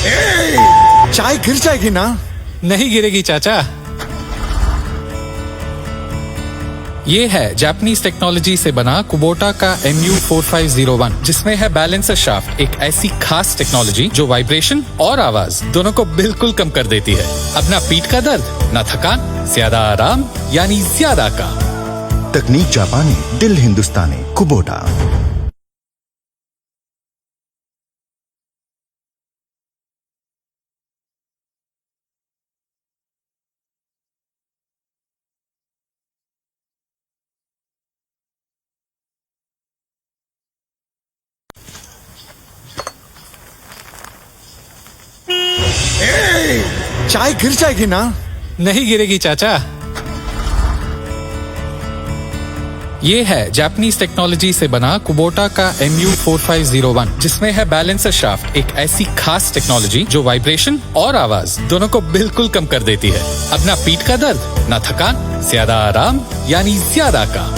चाय गिर जाएगी ना? नहीं गिरेगी चाचा। ये है जापानीज टेक्नोलॉजी से बना कुबोटा का MU4501, जिसमें है बैलेंसर शाफ्ट, एक ऐसी खास टेक्नोलॉजी जो वाइब्रेशन और आवाज दोनों को बिल्कुल कम कर देती है। अब ना पीठ का दर्द, ना थकान, ज्यादा आराम यानी ज्यादा काम। तकनीक जापानी, दिल हिंदुस्तानी, कुबोटा। चाय गिर जाएगी ना? नहीं गिरेगी चाचा। ये है जापानीज टेक्नोलॉजी से बना कुबोटा का MU4501, जिसमें है बैलेंसर शाफ्ट, एक ऐसी खास टेक्नोलॉजी जो वाइब्रेशन और आवाज दोनों को बिल्कुल कम कर देती है। अब ना पीठ का दर्द, ना थकान, ज्यादा आराम यानी ज्यादा काम।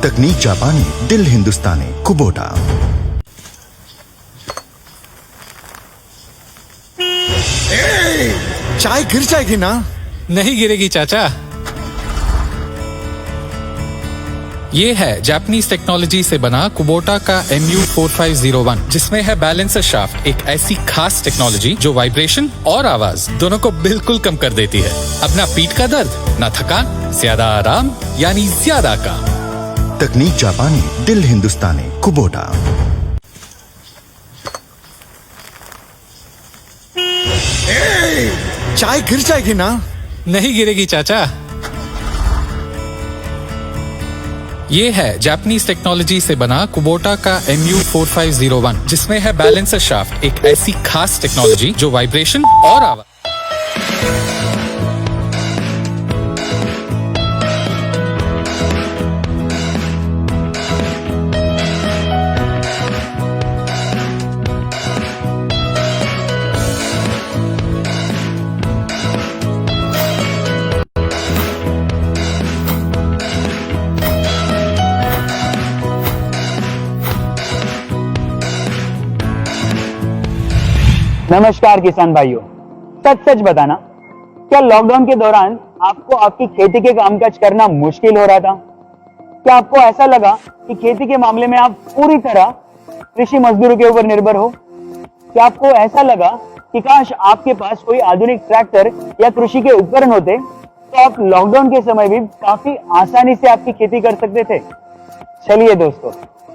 तकनीक जापानी, दिल हिंदुस्तानी, कुबोटा। चाय गिर जाएगी ना? नहीं गिरेगी चाचा। ये है जापानीज टेक्नोलॉजी से बना कुबोटा का MU4501, जिसमें है बैलेंसर शाफ्ट, एक ऐसी खास टेक्नोलॉजी जो वाइब्रेशन और आवाज दोनों को बिल्कुल कम कर देती है। अब ना पीठ का दर्द, ना थकान, ज्यादा आराम यानी ज्यादा काम। तकनीक जापानी, दिल हिंदुस्तानी, कुबोटा। चाय गिर जाएगी ना? नहीं गिरेगी चाचा। ये है जापानीज टेक्नोलॉजी से बना कुबोटा का MU4501, जिसमें है बैलेंसर शाफ्ट, एक ऐसी खास टेक्नोलॉजी जो वाइब्रेशन और आवाज। नमस्कार किसान भाइयों, सच सच बताना, क्या लॉकडाउन के दौरान आपको आपकी खेती के कामकाज करना मुश्किल हो रहा था? क्या आपको ऐसा लगा कि खेती के मामले में आप पूरी तरह कृषि मजदूरों के ऊपर निर्भर हो? क्या आपको ऐसा लगा कि काश आपके पास कोई आधुनिक ट्रैक्टर या कृषि के उपकरण होते तो आप लॉकडाउन के समय भी काफी आसानी से आपकी खेती कर सकते थे? चलिए दोस्तों,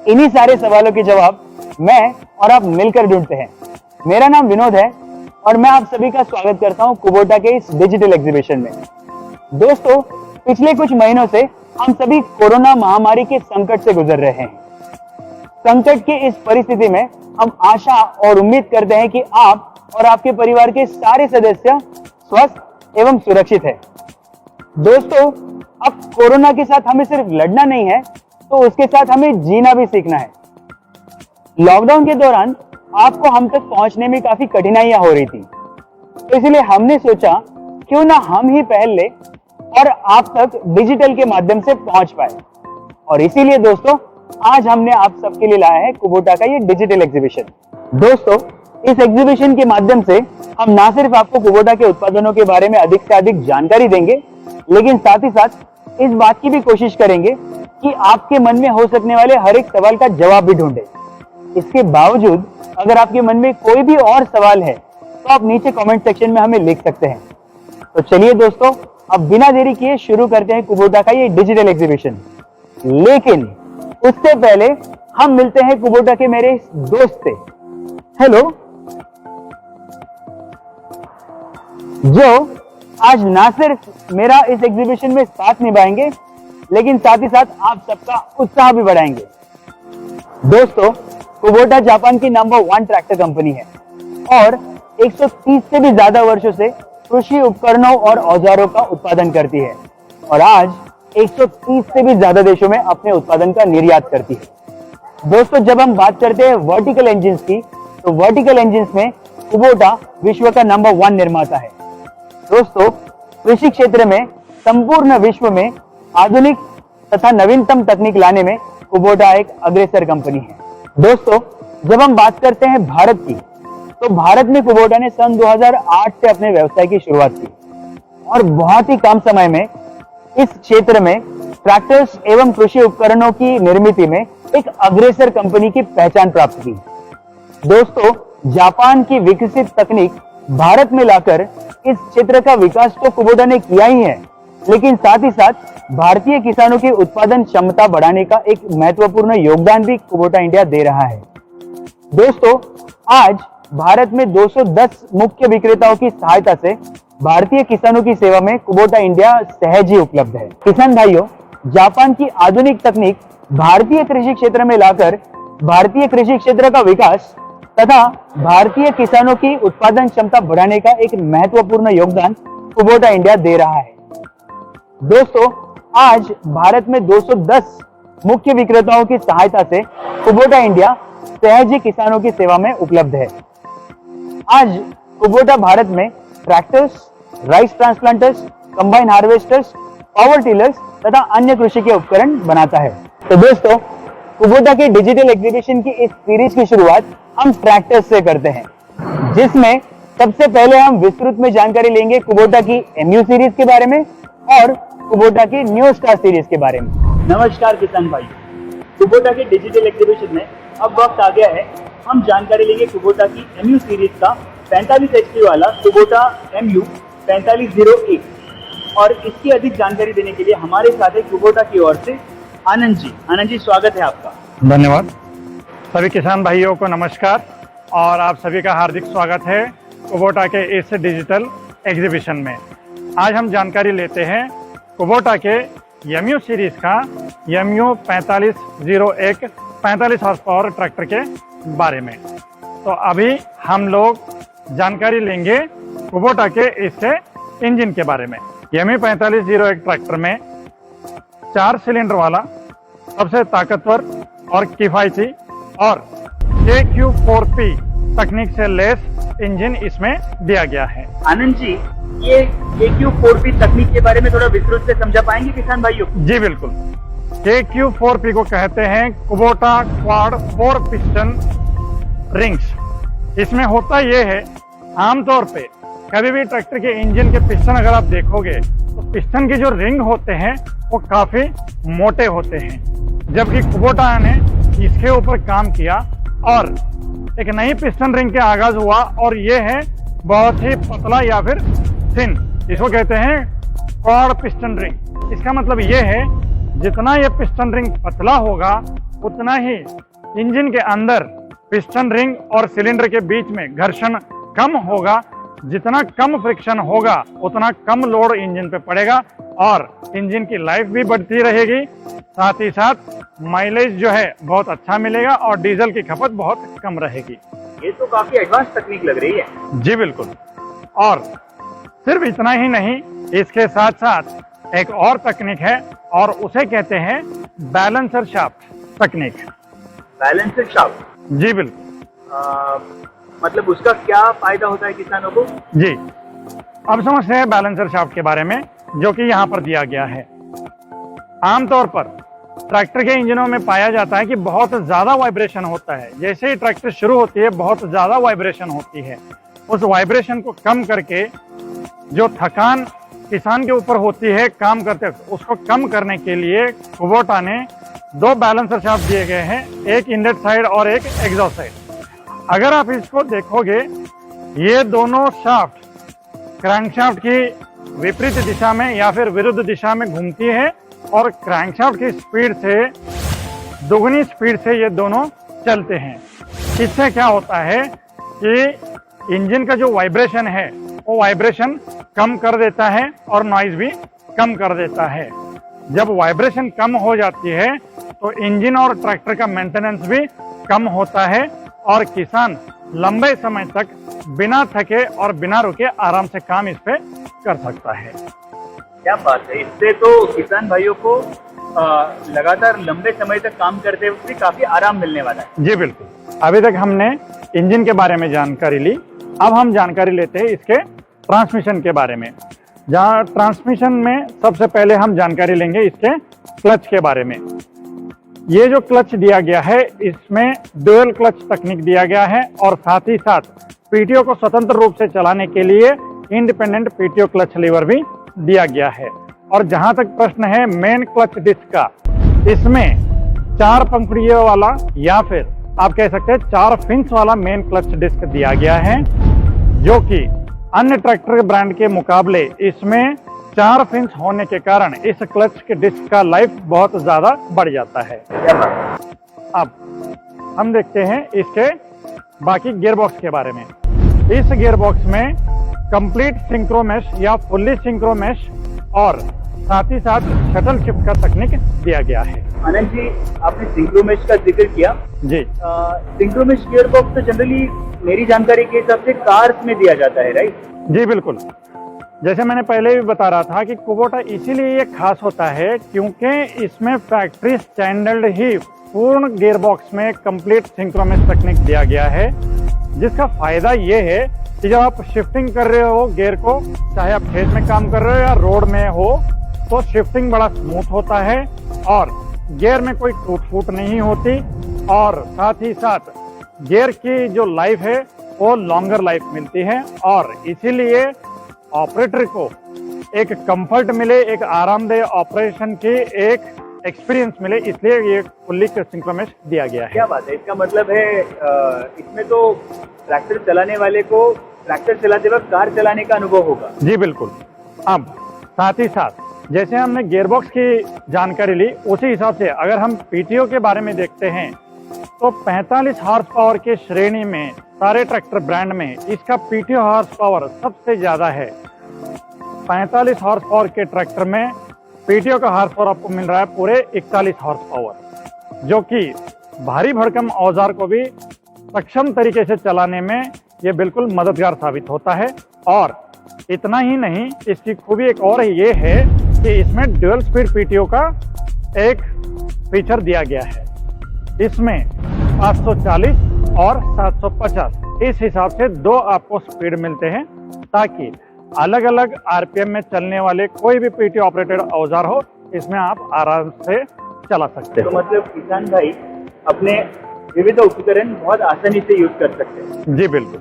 इन्हीं सारे सवालों के जवाब मैं और आप मिलकर ढूंढते हैं। मेरा नाम विनोद है और मैं आप सभी का स्वागत करता हूं कुबोटा के इस डिजिटल एग्जीबिशन में। दोस्तों, पिछले कुछ महीनों से हम सभी कोरोना महामारी के संकट से गुजर रहे हैं। संकट की इस परिस्थिति में हम आशा और उम्मीद करते हैं कि आप और आपके परिवार के सारे सदस्य स्वस्थ एवं सुरक्षित है। दोस्तों, अब कोरोना के साथ हमें सिर्फ लड़ना नहीं है, तो उसके साथ हमें जीना भी सीखना है। लॉकडाउन के दौरान आपको हम तक पहुंचने में काफी कठिनाइयां हो रही थी, तो इसलिए हमने सोचा क्यों ना हम ही पहल ले और आप तक डिजिटल के माध्यम से पहुंच पाए। और इसीलिए दोस्तों, आज हमने आप सबके लिए लाया है कुबोटा का ये डिजिटल एग्जीबिशन। दोस्तों, इस एग्जीबिशन के माध्यम से हम ना सिर्फ आपको कुबोटा के उत्पादनों के बारे में अधिक से अधिक जानकारी देंगे, लेकिन साथ ही साथ इस बात की भी कोशिश करेंगे कि आपके मन में हो सकने वाले हर एक सवाल का जवाब भी ढूंढे। इसके बावजूद अगर आपके मन में कोई भी और सवाल है तो आप नीचे कमेंट सेक्शन में हमें लिख सकते हैं। तो चलिए दोस्तों, अब बिना देरी किए शुरू करते हैं कुबोटा का ये डिजिटल एग्जीबिशन। लेकिन उससे पहले हम मिलते हैं कुबोटा के मेरे इस दोस्त से। हेलो, जो आज ना सिर्फ मेरा इस एग्जीबिशन में साथ निभाएंगे, लेकिन साथ ही साथ आप सबका उत्साह भी बढ़ाएंगे। दोस्तों, कुबोटा जापान की नंबर 1 ट्रैक्टर कंपनी है और 130 से भी ज्यादा वर्षों से कृषि उपकरणों और औजारों का उत्पादन करती है और आज 130 से भी ज्यादा देशों में अपने उत्पादन का निर्यात करती है। दोस्तों, जब हम बात करते हैं वर्टिकल इंजिन्स की, तो वर्टिकल इंजिन्स में कुबोटा विश्व का नंबर 1 निर्माता है। दोस्तों, कृषि क्षेत्र में संपूर्ण विश्व में आधुनिक तथा नवीनतम तकनीक लाने में कुबोटा एक अग्रसर कंपनी है। दोस्तों, जब हम बात करते हैं भारत की, तो भारत में कुबोटा ने सन 2008 से अपने व्यवसाय की शुरुआत की और बहुत ही कम समय में इस क्षेत्र में ट्रैक्टर्स एवं कृषि उपकरणों की निर्मित में एक अग्रसर कंपनी की पहचान प्राप्त की। दोस्तों, जापान की विकसित तकनीक भारत में लाकर इस क्षेत्र का विकास तो कुबोटा ने किया ही है, लेकिन साथ ही साथ भारतीय किसानों की उत्पादन क्षमता बढ़ाने का एक महत्वपूर्ण योगदान भी कुबोटा इंडिया दे रहा है। दोस्तों, आज भारत में 210 मुख्य विक्रेताओं की सहायता से भारतीय किसानों की सेवा में कुबोटा इंडिया सहज ही उपलब्ध है। किसान भाइयों, जापान की आधुनिक तकनीक भारतीय कृषि क्षेत्र में लाकर भारतीय कृषि क्षेत्र का विकास तथा भारतीय किसानों की उत्पादन क्षमता बढ़ाने का एक महत्वपूर्ण योगदान कुबोटा इंडिया दे रहा है। दोस्तों, आज भारत में 210 मुख्य विक्रेताओं की सहायता से कुबोटा इंडिया सहज ही किसानों की सेवा में उपलब्ध है। आज कुबोटा भारत में tractors, rice transplanters, combine harvesters, power tillers तथा अन्य कृषि के उपकरण बनाता है। तो दोस्तों, कुबोटा के डिजिटल एग्जीबिशन की इस सीरीज की शुरुआत हम ट्रैक्टर्स से करते हैं, जिसमें सबसे पहले हम विस्तृत में जानकारी लेंगे कुबोटा की MU सीरीज के बारे में और कुबोटा की न्यू स्टार सीरीज के बारे में। नमस्कार किसान भाई, कुबोटा के डिजिटल एग्जीबिशन में अब वक्त आ गया है हम जानकारी लेंगे कुबोटा की MU सीरीज का 45 HP वाला कुबोटा MU 4501 और इसकी अधिक जानकारी देने के लिए हमारे साथ है कुबोटा की ओर से आनंद जी। आनंद जी, स्वागत है आपका। धन्यवाद। सभी किसान भाइयों को नमस्कार और आप सभी का हार्दिक स्वागत है कुबोटा के इस डिजिटल एग्जीबिशन में। आज हम जानकारी लेते हैं कुबोटा के MU सीरीज का MU 4501 45 हॉर्स पावर ट्रैक्टर के बारे में। तो अभी हम लोग जानकारी लेंगे कुबोटा के इसके इंजन के बारे में। MU 4501 ट्रैक्टर में 4 सिलेंडर वाला सबसे ताकतवर और किफायती और KQ4P तकनीक से लेस इंजन इसमें दिया गया है। आनंद जी, ये KQ4P तकनीक के बारे में थोड़ा विस्तृत से समझा पाएंगे किसान भाइयों को? जी बिल्कुल। KQ4P को कहते हैं कुबोटा क्वाड 4 पिस्टन रिंग्स। इसमें होता यह है, आमतौर पे कभी भी ट्रैक्टर के इंजन के पिस्टन अगर आप देखोगे तो पिस्टन के जो रिंग होते हैं वो काफी मोटे होते हैं, जबकि कुबोटा ने इसके ऊपर काम किया और एक नई पिस्टन रिंग के आगाज हुआ और ये है बहुत ही पतला या फिर थिन, इसको कहते हैं क्वाड पिस्टन रिंग। इसका मतलब ये है जितना ये पिस्टन रिंग पतला होगा उतना ही इंजन के अंदर पिस्टन रिंग और सिलेंडर के बीच में घर्षण कम होगा। जितना कम फ्रिक्शन होगा उतना कम लोड इंजन पे पड़ेगा और इंजन की लाइफ भी बढ़ती रहेगी, साथ ही साथ माइलेज जो है बहुत अच्छा मिलेगा और डीजल की खपत बहुत कम रहेगी। ये तो काफी एडवांस तकनीक लग रही है। जी बिल्कुल। और सिर्फ इतना ही नहीं, इसके साथ साथ एक और तकनीक है और उसे कहते हैं बैलेंसर शाफ्ट तकनीक। Balancer shaft? जी बिल्कुल। मतलब उसका क्या फायदा होता है किसानों को? जी, अब समझते हैं बैलेंसर शाफ्ट के बारे में, जो कि यहाँ पर दिया गया है। आमतौर पर ट्रैक्टर के इंजनों में पाया जाता है कि बहुत ज्यादा वाइब्रेशन होता है। जैसे ही ट्रैक्टर शुरू होती है बहुत ज्यादा वाइब्रेशन होती है। उस वाइब्रेशन को कम करके जो थकान किसान के ऊपर होती है काम करते वक्त, उसको कम करने के लिए कुबोटा ने 2 बैलेंसर शाफ्ट दिए गए हैं, एक इनलेट साइड और एक एग्जॉस्ट साइड। अगर आप इसको देखोगे, ये दोनों शाफ्ट क्रैंकशाफ्ट की विपरीत दिशा में या फिर विरुद्ध दिशा में घूमती है और क्रैंकशाफ्ट की स्पीड से दोगुनी स्पीड से ये दोनों चलते हैं। इससे क्या होता है कि इंजन का जो वाइब्रेशन है वो वाइब्रेशन कम कर देता है और नॉइज भी कम कर देता है। जब वाइब्रेशन कम हो जाती है तो इंजन और ट्रैक्टर का मेंटेनेंस भी कम होता है और किसान लंबे समय तक बिना थके और बिना रुके आराम से काम इस पे कर सकता है। क्या बात है, इससे तो किसान भाइयों को लगातार लंबे समय तक काम करते हुए भी काफी आराम मिलने वाला है। जी बिल्कुल। अभी तक हमने इंजन के बारे में जानकारी ली, अब हम जानकारी लेते हैं इसके ट्रांसमिशन के बारे में। जहाँ ट्रांसमिशन में सबसे पहले हम जानकारी लेंगे इसके क्लच के बारे में। ये जो क्लच दिया गया है इसमें डुअल क्लच तकनीक दिया गया है और साथ ही साथ पीटीओ को स्वतंत्र रूप से चलाने के लिए इंडिपेंडेंट पीटीओ क्लच लीवर भी दिया गया है। और जहां तक प्रश्न है मेन क्लच डिस्क का, इसमें 4 पंखुड़ियों वाला या फिर आप कह सकते हैं 4 फिन्स वाला मेन क्लच डिस्क दिया गया है, जो कि अन्य ट्रैक्टर ब्रांड के मुकाबले इसमें 4 फिन्स होने के कारण इस क्लच के डिस्क का लाइफ बहुत ज्यादा बढ़ जाता है। अब हम देखते हैं इसके बाकी गियरबॉक्स के बारे में। इस गियरबॉक्स में कंप्लीट सिंक्रोमेश या फुल्ली सिंक्रोमेश और साथ ही साथ शटल शिफ्ट का तकनीक दिया गया है। आनंद जी, आपने सिंक्रोमेश का जिक्र किया जी। सिंक्रोमेश गियरबॉक्स तो जनरली मेरी जानकारी के हिसाब से कार्स में दिया जाता है, राइट? जी बिल्कुल। जैसे मैंने पहले भी बता रहा था कि कुबोटा इसीलिए ये खास होता है क्योंकि इसमें फैक्ट्री स्टैंडर्ड ही पूर्ण गियरबॉक्स में कंप्लीट सिंक्रोमेश तकनीक दिया गया है, जिसका फायदा ये है कि जब आप शिफ्टिंग कर रहे हो गियर को, चाहे आप खेत में काम कर रहे हो या रोड में हो, तो शिफ्टिंग बड़ा स्मूथ होता है और गियर में कोई टूट फूट नहीं होती। और साथ ही साथ गियर की जो लाइफ है वो लॉन्गर लाइफ मिलती है और इसीलिए ऑपरेटर को एक कंफर्ट मिले, एक आरामदेह ऑपरेशन की एक एक्सपीरियंस मिले, इसलिए ये फुल्ली सिंक्रोमेश दिया गया है। क्या बात है, इसका मतलब है इसमें तो ट्रैक्टर चलाने वाले को ट्रैक्टर चलाते वक्त कार चलाने का अनुभव होगा। जी बिल्कुल। अब साथ ही साथ जैसे हमने गियरबॉक्स की जानकारी ली, उसी हिसाब से अगर हम पीटीओ के बारे में देखते हैं तो 45 हॉर्स पावर के श्रेणी में सारे ट्रैक्टर ब्रांड में इसका पीटीओ हॉर्स पावर सबसे ज्यादा है। 45 हॉर्स पावर के ट्रैक्टर में पीटीओ का हॉर्स पावर आपको मिल रहा है पूरे 41 हॉर्स पावर, जो कि भारी भरकम औजार को भी सक्षम तरीके से चलाने में ये बिल्कुल मददगार साबित होता है। और इतना ही नहीं, इसकी खूबी एक और ये है कि इसमें ड्यूअल स्पीड पीटीओ का एक फीचर दिया गया है। इसमें 540 और 750 इस हिसाब से 2 आपको स्पीड मिलते हैं, ताकि अलग अलग आरपीएम में चलने वाले कोई भी पीटीओ ऑपरेटेड औजार हो, इसमें आप आराम से चला सकते हैं। तो मतलब किसान भाई अपने विविध उपकरण बहुत आसानी से यूज कर सकते हैं। जी बिल्कुल।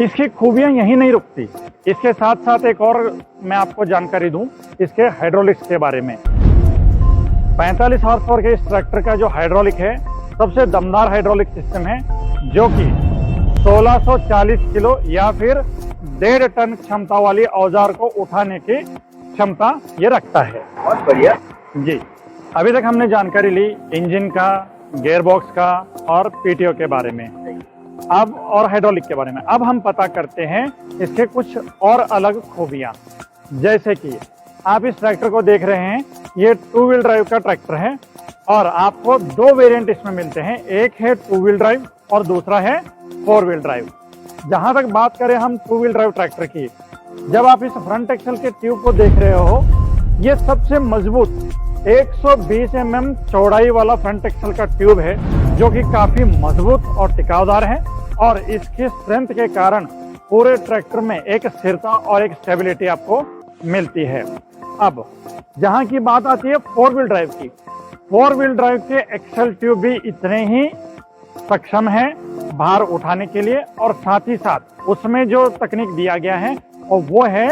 इसकी खूबियां यही नहीं रुकती, इसके साथ साथ एक और मैं आपको जानकारी दूं इसके हाइड्रोलिक्स के बारे में। 45 हॉर्स पावर के इस ट्रैक्टर का जो हाइड्रोलिक है सबसे दमदार हाइड्रोलिक सिस्टम है, जो कि 1640 किलो या फिर 1.5 टन क्षमता वाली औजार को उठाने की क्षमता ये रखता है। बहुत बढ़िया जी। अभी तक हमने जानकारी ली इंजन का, गियरबॉक्स का और पीटीओ के बारे में, अब और हाइड्रोलिक के बारे में। अब हम पता करते हैं इसके कुछ और अलग खूबियां। जैसे कि आप इस ट्रैक्टर को देख रहे हैं, ये 2 व्हील ड्राइव का ट्रैक्टर है और आपको 2 वेरिएंट इसमें मिलते हैं। एक है 2 व्हील ड्राइव और दूसरा है 4 व्हील ड्राइव। जहां तक बात करें हम 2 व्हील ड्राइव ट्रैक्टर की, जब आप इस फ्रंट एक्सल के ट्यूब को देख रहे हो, ये सबसे मजबूत 120 mm चौड़ाई वाला फ्रंट एक्सल का ट्यूब है, जो कि काफी मजबूत और टिकाऊदार है और इसकी स्ट्रेंथ के कारण पूरे ट्रैक्टर में एक स्थिरता और एक स्टेबिलिटी आपको मिलती है। अब जहां की बात आती है 4 व्हील ड्राइव की, 4 व्हील ड्राइव के एक्सल ट्यूब भी इतने ही सक्षम है भार उठाने के लिए, और साथ ही साथ उसमें जो तकनीक दिया गया है और वो है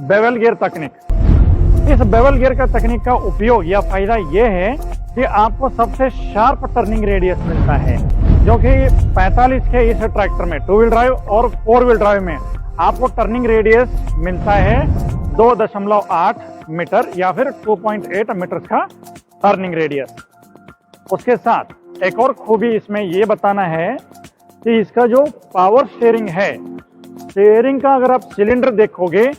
बेवल गियर तकनीक। इस बेवल गियर का तकनीक का उपयोग या फायदा ये है कि आपको सबसे शार्प टर्निंग रेडियस मिलता है, जो कि 45 के इस ट्रैक्टर में 2 व्हील ड्राइव और 4 व्हील ड्राइव में आपको टर्निंग रेडियस मिलता है 2.8 मीटर या फिर 2.8 मीटर का टर्निंग रेडियस। उसके साथ एक और खूबी इसमें ये बताना है कि इसका जो पावर स्टीयरिंग है, स्टीयरिंग का अगर आप सिलेंडर देखोगे,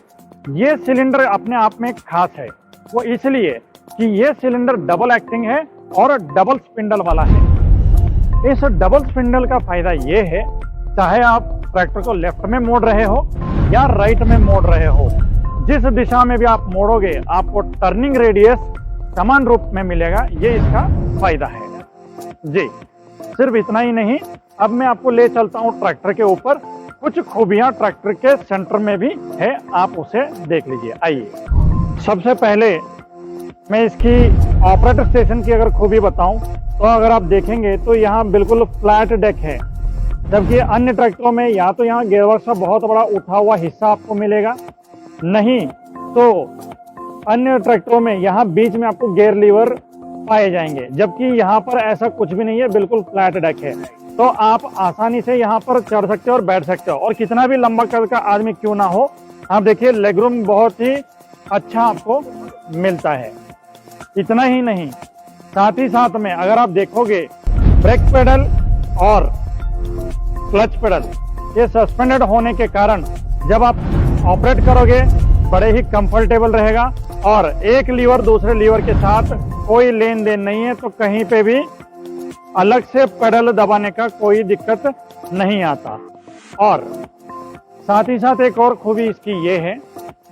ये सिलेंडर अपने आप में खास है। वो इसलिए कि ये सिलेंडर डबल एक्टिंग है और डबल स्पिंडल वाला है। इस डबल स्पिंडल का फायदा ये है, चाहे आप ट्रैक्टर को लेफ्ट में मोड़ रहे हो या राइट में मोड़ रहे हो, जिस दिशा में भी आप मोड़ोगे आपको टर्निंग रेडियस समान रूप में मिलेगा। ये इसका फायदा है जी। सिर्फ इतना ही नहीं, अब मैं आपको ले चलता हूँ ट्रैक्टर के ऊपर। कुछ खूबियां ट्रैक्टर के सेंटर में भी है, आप उसे देख लीजिए। आइए, सबसे पहले मैं इसकी ऑपरेटर स्टेशन की अगर खूबी बताऊं तो अगर आप देखेंगे तो यहाँ बिल्कुल फ्लैट डेक है। जबकि अन्य ट्रैक्टरों में या तो यहाँ गियरबॉक्स का बहुत बड़ा उठा हुआ हिस्सा आपको मिलेगा, नहीं तो अन्य ट्रैक्टरों में यहाँ बीच में आपको गियर लीवर पाए जाएंगे, जबकि यहाँ पर ऐसा कुछ भी नहीं है, बिल्कुल फ्लैट डेक है। तो आप आसानी से यहाँ पर चढ़ सकते हो और बैठ सकते हो, और कितना भी लंबा कद का आदमी क्यों ना हो, आप देखिए लेग रूम बहुत ही अच्छा आपको मिलता है। इतना ही नहीं, साथ ही साथ में अगर आप देखोगे ब्रेक पेडल और क्लच पेडल ये सस्पेंडेड होने के कारण जब आप ऑपरेट करोगे बड़े ही कंफर्टेबल रहेगा, और एक लीवर दूसरे लीवर के साथ कोई लेन देन नहीं है, तो कहीं पे भी अलग से पेडल दबाने का कोई दिक्कत नहीं आता। और साथ ही साथ एक और खूबी इसकी ये है,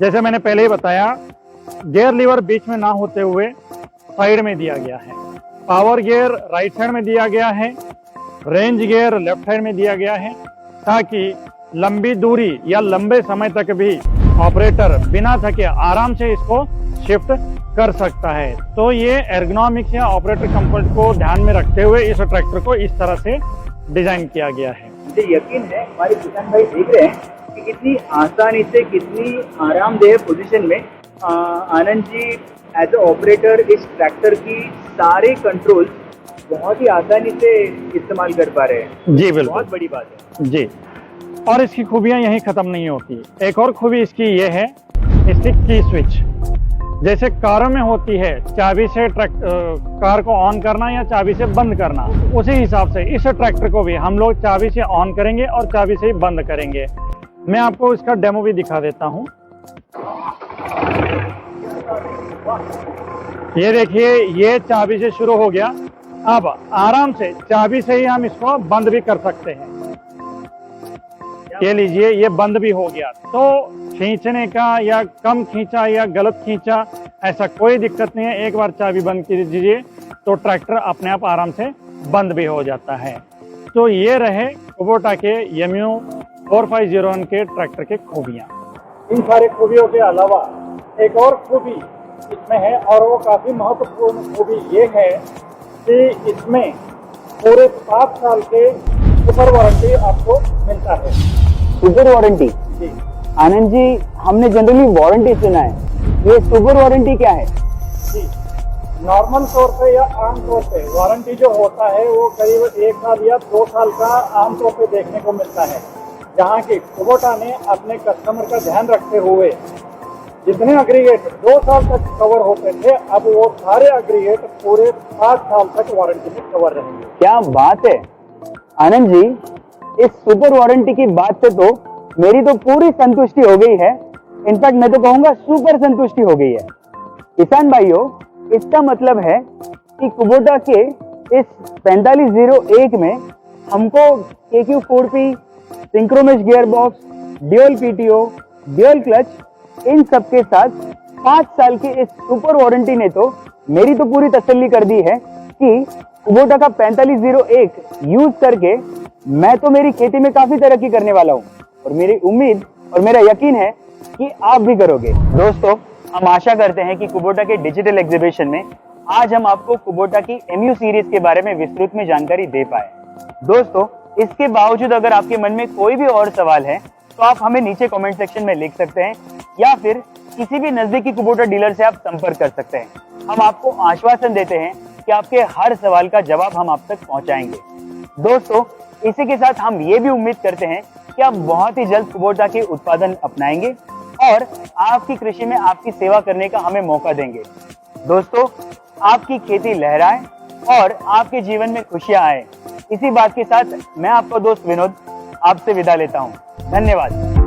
जैसे मैंने पहले ही बताया, गियर लीवर बीच में ना होते हुए साइड में दिया गया है, पावर गियर राइट साइड में दिया गया है, रेंज गियर लेफ्ट साइड में दिया गया है, ताकि लंबी दूरी या लंबे समय तक भी ऑपरेटर बिना थके आराम से इसको शिफ्ट कर सकता है। तो ये एर्गोनॉमिक्स या ऑपरेटर कंफर्ट को ध्यान में रखते हुए इस ट्रैक्टर को इस तरह से डिजाइन किया गया है। मुझे यकीन है हमारे किसान भाई देख रहे हैं कि कितनी आसानी से, कितनी आरामदेह पोजीशन में Anand ji as a operator इस ट्रैक्टर की सारे कंट्रोल बहुत ही आसानी से इस्तेमाल कर पा रहे हैं। जी बिल्कुल, बहुत बड़ी बात है जी। और इसकी खूबियां यहीं खत्म नहीं होती, एक और खूबी इसकी ये है, इसकी की स्विच जैसे कारों में होती है, चाबी से कार को ऑन करना या चाबी से बंद करना, उसी हिसाब से इस ट्रैक्टर को भी हम लोग चाबी से ऑन करेंगे और चाबी से ही बंद करेंगे। मैं आपको इसका डेमो भी दिखा देता हूं। ये देखिए, ये चाबी से शुरू हो गया, अब आराम से चाबी से ही हम इसको बंद भी कर सकते हैं। ये लीजिए, ये बंद भी हो गया। तो खींचने का या कम खींचा या गलत खींचा ऐसा कोई दिक्कत नहीं है, एक बार चाबी बंद कर दीजिए तो ट्रैक्टर अपने आप आराम से बंद भी हो जाता है। तो ये रहे कुबोटा के MU 4501 के ट्रैक्टर के खूबियां। इन सारे खूबियों के अलावा एक और खूबी इसमें है, और वो काफी महत्वपूर्ण खूबी ये है कि इसमें पूरे 7 साल के सुपर वारंटी आपको मिलता है। Super warranty? जी आनंद जी, हमने जनरली वारंटी सुना है, ये सुपर वारंटी क्या है? जी, नॉर्मल तौर पे या आम तौर पे वारंटी जो होता है वो करीब 1 साल या 2 साल का आमतौर पे देखने को मिलता है, जहाँ की कुबोटा ने अपने कस्टमर का ध्यान रखते हुए जितने एग्रीगेट 2 साल तक कवर होते थे, अब वो सारे एग्रीगेट पूरे 7 साल तक वारंटी में कवर रहेंगे। क्या बात है आनंद जी, इस सुपर वारंटी की बात से तो मेरी तो पूरी संतुष्टि हो गई है। इनफैक्ट मैं तो कहूंगा सुपर संतुष्टि हो गई है। किसान भाइयों, इसका मतलब है कि कुबोटा के इस 4501 में हमको KQ4P, synchromesh gear box, dual PTO, dual clutch, इन सब के साथ 5 साल की इस सुपर वारंटी ने तो मेरी तो पूरी तसल्ली कर दी है कि कुबोटा का 4501 यूज करके मैं तो मेरी खेती में काफी तरक्की करने वाला हूँ, और मेरी उम्मीद और मेरा यकीन है कि आप भी करोगे। दोस्तों, हम आशा करते हैं कि कुबोटा के डिजिटल एग्जीबिशन में आज हम आपको कुबोटा की MU सीरीज के बारे में विस्तृत में जानकारी दे पाए। दोस्तों, इसके बावजूद अगर आपके मन में कोई भी और सवाल है तो आप हमें नीचे कमेंट सेक्शन में लिख सकते हैं, या फिर किसी भी नजदीकी कुबोटा डीलर से आप संपर्क कर सकते हैं। हम आपको आश्वासन देते हैं कि आपके हर सवाल का जवाब हम आप तक पहुंचाएंगे। दोस्तों, इसी के साथ हम ये भी उम्मीद करते हैं कि आप बहुत ही जल्द कुबोटा के उत्पादन अपनाएंगे और आपकी कृषि में आपकी सेवा करने का हमें मौका देंगे। दोस्तों, आपकी खेती लहराए और आपके जीवन में खुशियां आए, इसी बात के साथ मैं आपका दोस्त विनोद आपसे विदा लेता हूं। धन्यवाद।